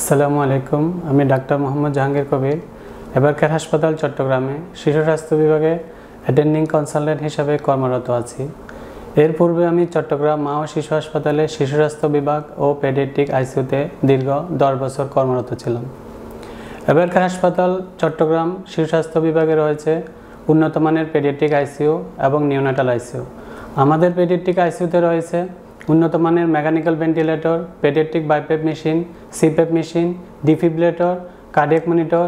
আসসালামু আলাইকুম। আমি ডাক্তার মোহাম্মদ জাহাঙ্গীর কবির এবারকার হাসপাতাল চট্টগ্রামে শিশু স্বাস্থ্য বিভাগে অ্যাটেন্ডিং কনসালটেন্ট হিসাবে কর্মরত আছি। এর পূর্বে আমি চট্টগ্রাম মা ও শিশু হাসপাতালে শিশু স্বাস্থ্য বিভাগ ও পেডিয়াট্রিক আইসিইউতে দীর্ঘ 10 বছর কর্মরত ছিলাম। এবারকার হাসপাতাল চট্টগ্রাম শিশু স্বাস্থ্য বিভাগে রয়েছে উন্নত মানের পেডিয়াট্রিক আইসিইউ এবং নিওনাটাল আইসিইউ। আমাদের পেডিয়াট্রিক আইসিইউতে রয়েছে উন্নত মানের mechanical ventilator, paediatric BiPAP machine, CPAP machine, defibrillator, cardiac monitor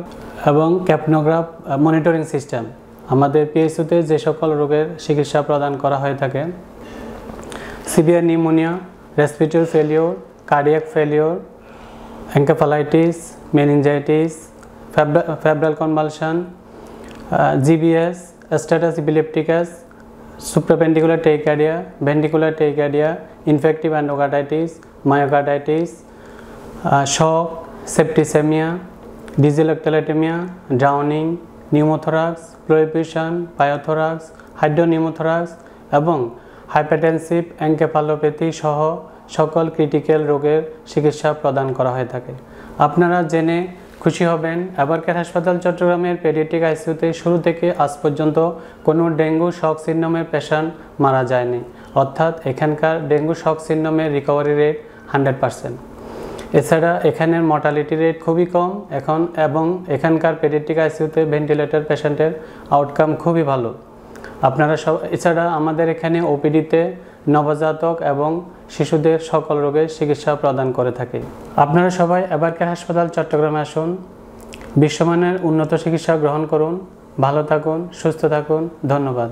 এবং ক্যাপনোগ্রাফ মনিটরিং সিস্টেম। আমাদের পিএইচইউতে যে সকল রোগের চিকিৎসা প্রদান করা হয়ে থাকে severe pneumonia, respiratory failure, cardiac failure, encephalitis, meningitis, febrile convulsion, GBS, status epilepticus, supraventricular tachycardia, ventricular tachycardia, infective endocarditis, myocarditis, shock, septicemia, diesel ectolectemia, drowning, pneumothorax, pleuropulsion, pyothorax, hydropneumothorax এবং হাইপারটেনসিভ এনকেফালোপ্যাথি সহ সকল critical রোগের চিকিৎসা প্রদান করা হয়ে থাকে। আপনারা জেনে খুশি হবেন এবারকার হাসপাতাল চট্টগ্রামের পেডিয়াট্রিক আইসিইউতে শুরু থেকে আজ পর্যন্ত কোনো ডেঙ্গু শক সিন্ড্রোমের পেশেন্ট মারা যায়নি, অর্থাৎ এখানকার ডেঙ্গু শক সিন্ড্রোমের রিকভারি রেট 100%। এছাড়া এখানের মর্টালিটি রেট খুবই কম এবং এখানকার পেডিয়াট্রিক আইসিইউতে ভেন্টিলেটর পেশেন্টের আউটকাম খুবই ভালো। আপনারা এছাড়া আমাদের এখানে ওপিডিতে নবজাতক এবং শিশুদের সকল রোগের চিকিৎসা প্রদান করে থাকে। আপনারা সবাই এবারকার হাসপাতাল চট্টগ্রামে আসুন, বিশ্বমানের উন্নত চিকিৎসা গ্রহণ করুন। ভালো থাকুন, সুস্থ থাকুন। ধন্যবাদ।